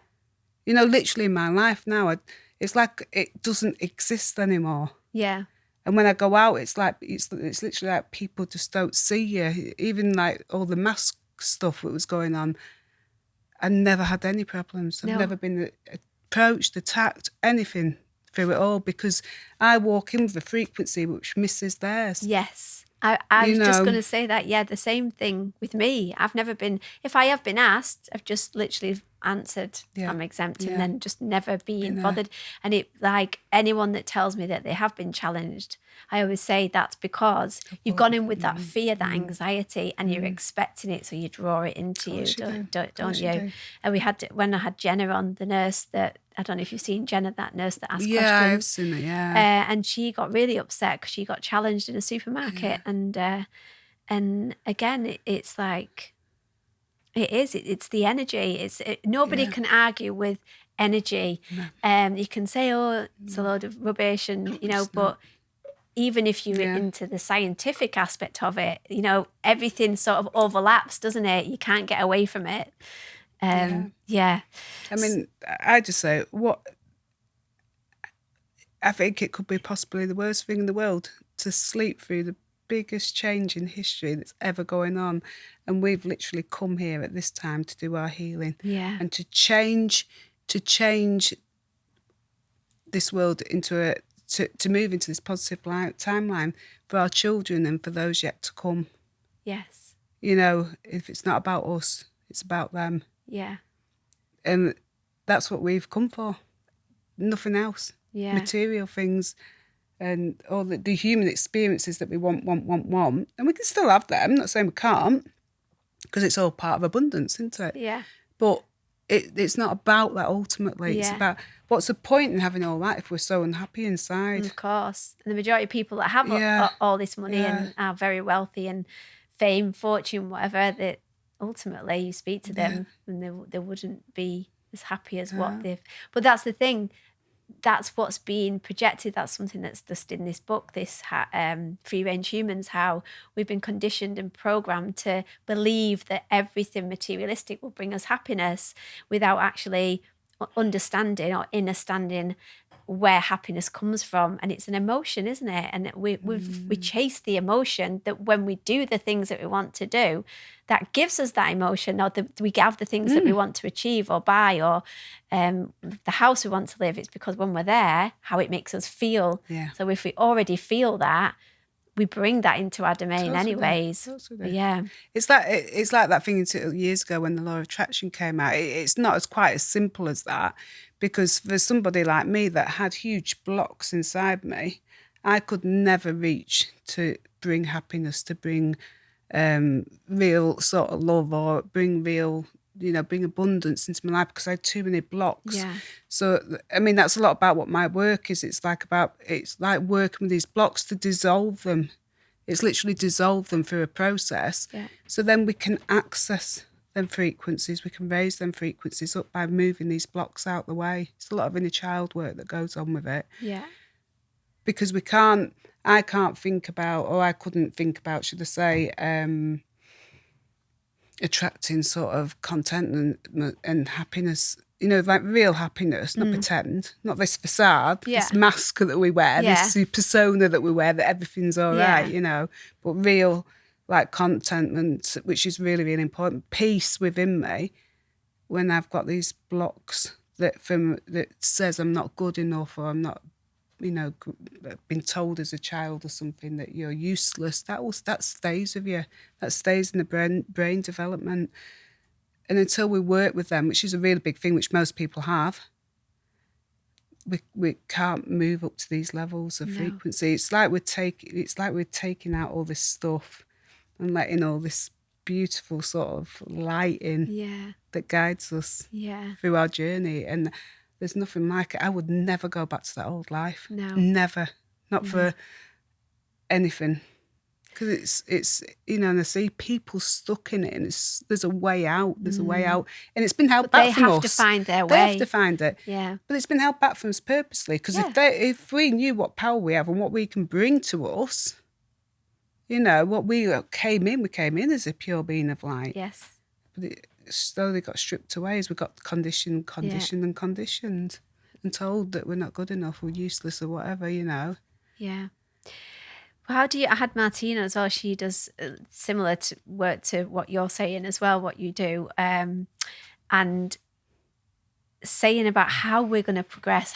You know, literally in my life now, it's like it doesn't exist anymore. Yeah. And when I go out, it's like it's literally like people just don't see you. Even like all the mask stuff that was going on, I never had any problems. I've never been approached, attacked, anything through it all, because I walk in with a frequency which misses theirs. Yes. I was just going to say that. Yeah, the same thing with me. I've never been, if I have been asked, I've just literally answered, I'm exempt, and then just never been bothered. And it, like anyone that tells me that they have been challenged, I always say that's because you've gone in with that fear, that anxiety, and you're expecting it, so you draw it into you, don't you? And we had, when I had Jenna on, the nurse that, I don't know if you've seen Jenna, that nurse that asked questions. Yeah, I've seen it, and she got really upset because she got challenged in a supermarket. And again, it's like, it's the energy. Nobody can argue with energy. No. You can say, oh, it's a load of rubbish, and, you know, but even if you're into the scientific aspect of it, you know, everything sort of overlaps, doesn't it? You can't get away from it. I mean, I just say, I think it could be possibly the worst thing in the world to sleep through the biggest change in history that's ever going on, and we've literally come here at this time to do our healing and to change this world into to move into this positive timeline for our children and for those yet to come. Yes. You know, if it's not about us, it's about them. Yeah. And that's what we've come for. Nothing else. Yeah. Material things and all the human experiences that we want. And we can still have them. I'm not saying we can't, because it's all part of abundance, isn't it? Yeah. But it's not about that ultimately. It's about, what's the point in having all that if we're so unhappy inside? Of course. And the majority of people that have all this money and are very wealthy and fame, fortune, whatever, that ultimately you speak to them and they wouldn't be as happy as what they've... But that's the thing. That's what's being projected. That's something that's just in this book, this Free Range Humans, how we've been conditioned and programmed to believe that everything materialistic will bring us happiness without actually understanding or understanding where happiness comes from. And it's an emotion, isn't it? And we chase the emotion, that when we do the things that we want to do, that gives us that emotion, or we have the things that we want to achieve or buy, or the house we want to live. It's because when we're there, how it makes us feel. Yeah. So if we already feel that, we bring that into our domain anyways. Yeah. It's like that thing years ago when the law of attraction came out. It's not as quite as simple as that, because for somebody like me that had huge blocks inside me, I could never reach to bring happiness, to bring real sort of love, or bring real, bring abundance into my life, because I had too many blocks. Yeah. So, I mean, that's a lot about what my work is. It's like working with these blocks to dissolve them. It's literally dissolve them through a process. Yeah. So then we can access them frequencies. We can raise them frequencies up by moving these blocks out the way. It's a lot of inner child work that goes on with it. Yeah. Because I can't think about, or I couldn't think about, should I say, attracting sort of content and happiness, like real happiness, not pretend, not this facade, this mask that we wear, this persona that we wear, that everything's all right, but real, like, contentment, which is really, really important. Peace within me when I've got these blocks that says I'm not good enough, or I'm not been told as a child or something that you're useless, that stays with you. That stays in the brain development. And until we work with them, which is a really big thing, which most people have, we can't move up to these levels of frequency. It's like we're taking out all this stuff and letting all this beautiful sort of light in that guides us through our journey. And there's nothing like it. I would never go back to that old life. No. Never. Not for anything. Because it's and I see people stuck in it, and there's a way out. There's a way out, and it's been held back from us. They have to find their way. They have to find it. Yeah. But it's been held back from us purposely. Because if we knew what power we have and what we can bring to us, what we came in as a pure being of light. Yes. But it slowly got stripped away as we got conditioned, and conditioned, and told that we're not good enough, we're useless, or whatever. Yeah. How do you? I had Martina as well. She does similar work to what you're saying as well. What you do, and saying about how we're going to progress.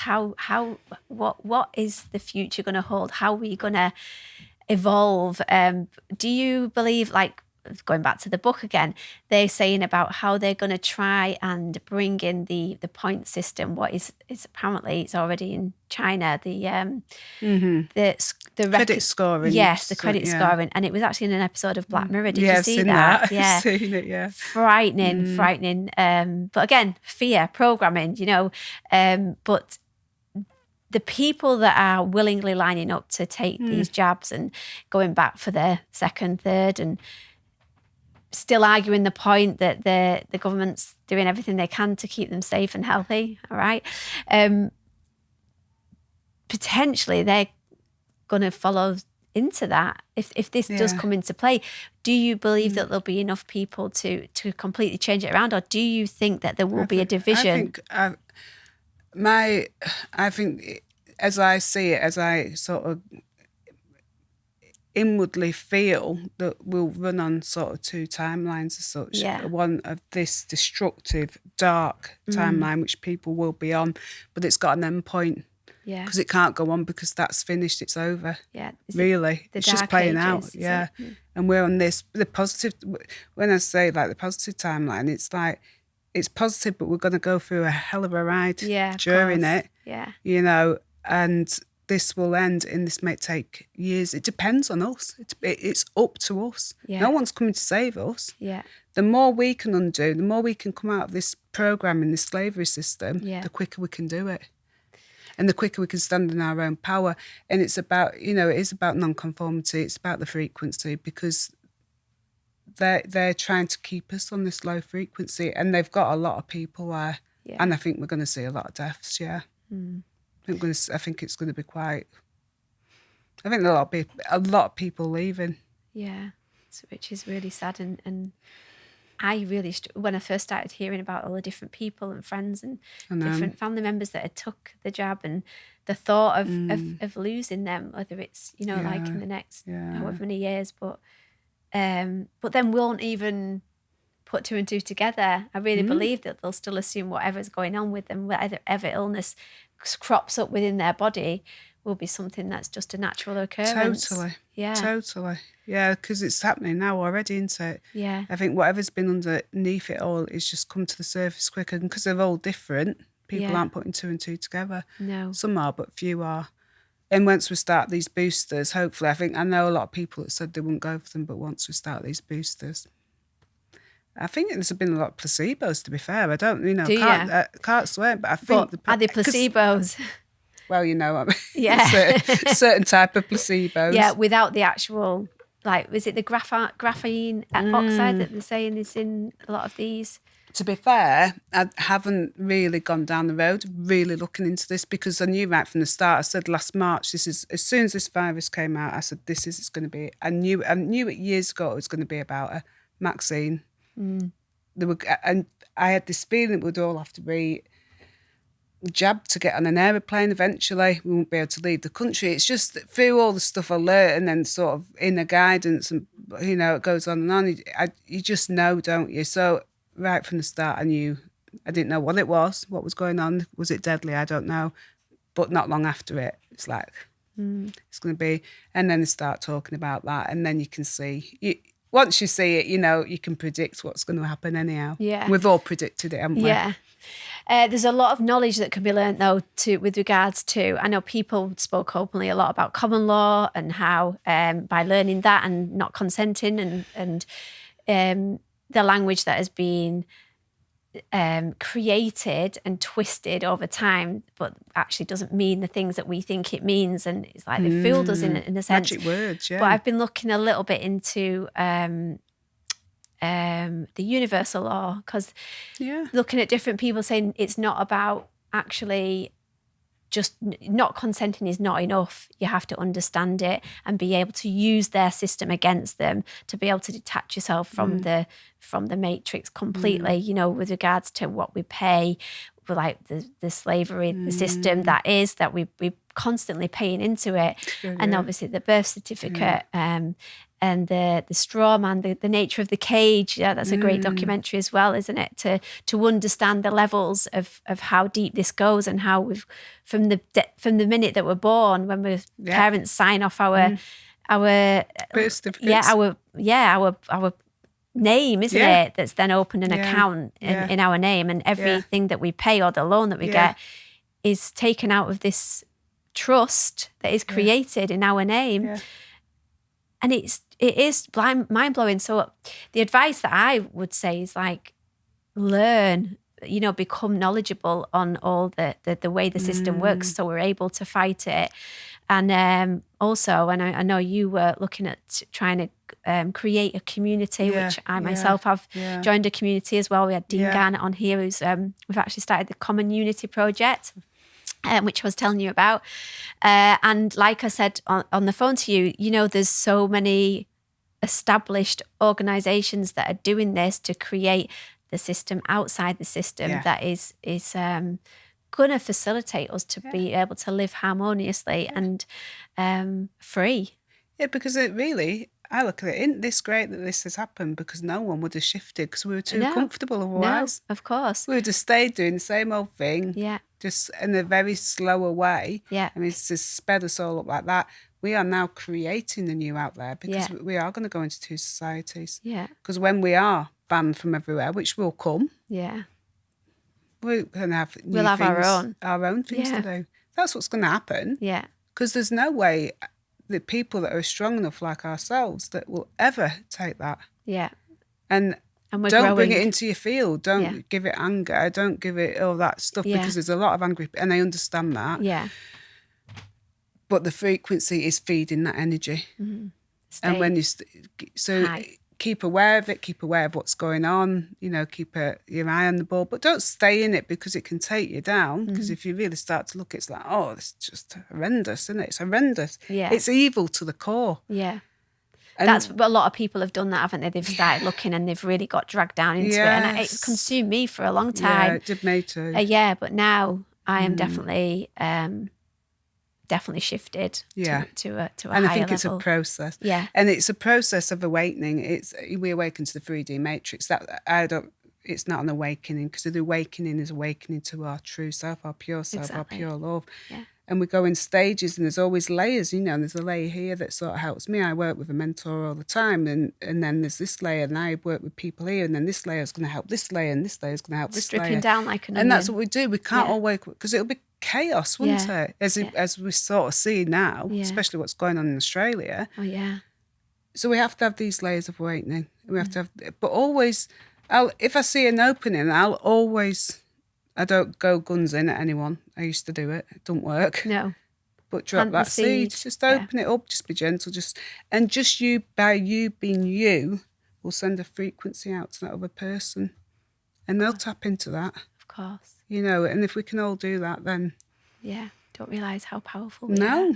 What is the future going to hold? How are we going to evolve? Do you believe, like, going back to the book again, they're saying about how they're going to try and bring in the point system. What is apparently it's already in China. The credit scoring. Yes, the credit scoring, and it was actually in an episode of Black Mirror. Did you see that? Yeah, I've seen it. Yeah, frightening. But again, fear programming. But the people that are willingly lining up to take these jabs and going back for their second, third, and still arguing the point that the government's doing everything they can to keep them safe and healthy, all right? Potentially they're going to follow into that if this does come into play. Do you believe that there'll be enough people to completely change it around, or do you think that there will be a division? I think as I see it, as I sort of inwardly feel, that we'll run on sort of two timelines as such. One of this destructive, dark timeline, which people will be on, but it's got an end point. Yeah. Because it can't go on, because that's finished, it's over. Yeah. Really. It's just playing out. Yeah. And we're on the positive, when I say like the positive timeline, it's like, it's positive, but we're going to go through a hell of a ride during it. Yeah. And this will end, and this may take years. It depends on us. It's up to us. Yeah. No one's coming to save us. Yeah. The more we can undo, the more we can come out of this programming, this slavery system, the quicker we can do it. And the quicker we can stand in our own power. And it's about, it is about non-conformity. It's about the frequency, because they're trying to keep us on this low frequency, and they've got a lot of people there. Yeah. And I think we're going to see a lot of deaths. Yeah. I think it's going to be quite. I think a lot of people leaving. Yeah, which is really sad, and I really when I first started hearing about all the different people and friends and different family members that had took the jab, and the thought of losing them, whether it's like in the next however many years, but then won't even put two and two together. I really believe that they'll still assume whatever's going on with them, whatever illness crops up within their body, will be something that's just a natural occurrence. Totally. Yeah, because it's happening now already, isn't it? Yeah. I think whatever's been underneath it all is just come to the surface quicker, and because they're all different, people aren't putting two and two together. No. Some are, but few are. And once we start these boosters, hopefully, I know a lot of people that said they wouldn't go for them, but once we start these boosters, I think there's been a lot of placebos, to be fair. I don't, can't swear, but I think... But are they placebos? Well, certain type of placebos. Yeah, without the actual, is it the graphene oxide that they're saying is in a lot of these? To be fair, I haven't really gone down the road really looking into this, because I knew right from the start. I said last March, as soon as this virus came out, I said it's going to be. I knew it years ago it was going to be about a vaccine. And I had this feeling we'd all have to be jabbed to get on an aeroplane eventually. We won't be able to leave the country. It's just through all the stuff I learned, and then sort of inner guidance, and it goes on and on. You just know, don't you? So right from the start, I knew. I didn't know what it was, what was going on. Was it deadly? I don't know. But not long after it, it's like, it's going to be, and then they start talking about that, and then you can see, once you see it, you can predict what's going to happen anyhow. Yeah. We've all predicted it, haven't we? Yeah. There's a lot of knowledge that can be learnt, though, with regards to, I know people spoke openly a lot about common law and how by learning that and not consenting and the language that has been created and twisted over time, but actually doesn't mean the things that we think it means. And it's like they fooled us in a sense. Magic words, yeah. But I've been looking a little bit into the universal law, because looking at different people saying it's not about actually just not consenting is not enough. You have to understand it and be able to use their system against them, to be able to detach yourself from the matrix completely, with regards to what we pay, like the slavery, the system that we're constantly paying into it. And obviously the birth certificate, and the straw man, the nature of the cage. Yeah, that's a great documentary as well, isn't it? To understand the levels of how deep this goes, and how we've from the minute that we're born, when our parents sign off our birth certificates. Our name, isn't it? That's then opened an account in our name, and everything that we pay or the loan that we get is taken out of this trust that is created in our name. Yeah. And it is mind blowing. So the advice that I would say is like, learn, become knowledgeable on all the way the system works, so we're able to fight it. And also, and I know you were looking at trying to create a community, which I myself have joined a community as well. We had Dean Garnett on here, who's we've actually started the Common Unity Project, which I was telling you about. And like I said on the phone to you, there's so many established organisations that are doing this to create the system outside the system that is going to facilitate us to be able to live harmoniously and free. Yeah, because I look at it, isn't this great that this has happened? Because no one would have shifted, because we were too comfortable otherwise. No, of course. We would have stayed doing the same old thing. Yeah. Just in a very slower way. Yeah. I mean, it's just sped us all up like that. We are now creating the new out there, because we are going to go into two societies. Yeah. Because when we are banned from everywhere, which will come, we're going to have new things, our own things to do. That's what's going to happen. Yeah. Because there's no way the people that are strong enough like ourselves that will ever take that. Yeah. And we're don't growing. Bring it into your field. Don't give it anger. Don't give it all that stuff, because there's a lot of angry people, and I understand that. Yeah. But the frequency is feeding that energy. Mm-hmm. And when you keep aware of it, keep aware of what's going on, keep your eye on the ball, but don't stay in it, because it can take you down. Because if you really start to look, it's like, oh, it's just horrendous, isn't it? It's horrendous. Yeah. It's evil to the core. Yeah. And that's a lot of people have done that, haven't they? They've started looking and they've really got dragged down into it. And it consumed me for a long time. Yeah, it did me too. But now I am definitely shifted to a higher level. And I think it's a process. Yeah. And it's a process of awakening. We awaken to the 3D matrix. It's not an awakening, because the awakening is awakening to our true self, our pure self, our pure love. Yeah. And we go in stages, and there's always layers, and there's a layer here that sort of helps me. I work with a mentor all the time, and then there's this layer, and I work with people here, and then this layer is going to help this layer, and this layer is going to help this layer. Stripping down like an onion. And that's what we do. We can't all wake, because it'll be chaos, wouldn't it? As we sort of see now, especially what's going on in Australia. Oh, yeah. So we have to have these layers of awakening. We have to have, but always, if I see an opening, I don't go guns in at anyone. I used to do it. It don't work. No. But drop that seed. Just open it up. Just be gentle. Just you, by you being you, will send a frequency out to that other person. And they'll tap into that. Of course. And if we can all do that, then... Yeah. Don't realise how powerful we are.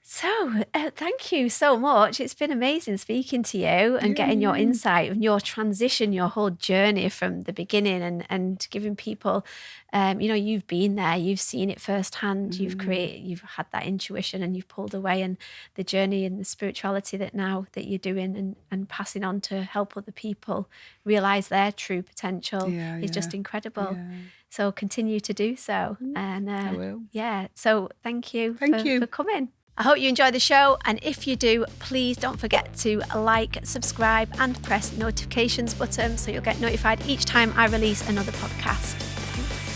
So, thank you so much. It's been amazing speaking to you and getting your insight and your transition, your whole journey from the beginning, and giving people, you've been there, you've seen it firsthand, you've had that intuition, and you've pulled away, and the journey and the spirituality that you're doing and passing on to help other people realise their true potential is just incredible. Yeah. So continue to do so. And I will. Yeah, so thank you for coming. I hope you enjoy the show, and if you do, please don't forget to like, subscribe and press the notifications button so you'll get notified each time I release another podcast. Thanks.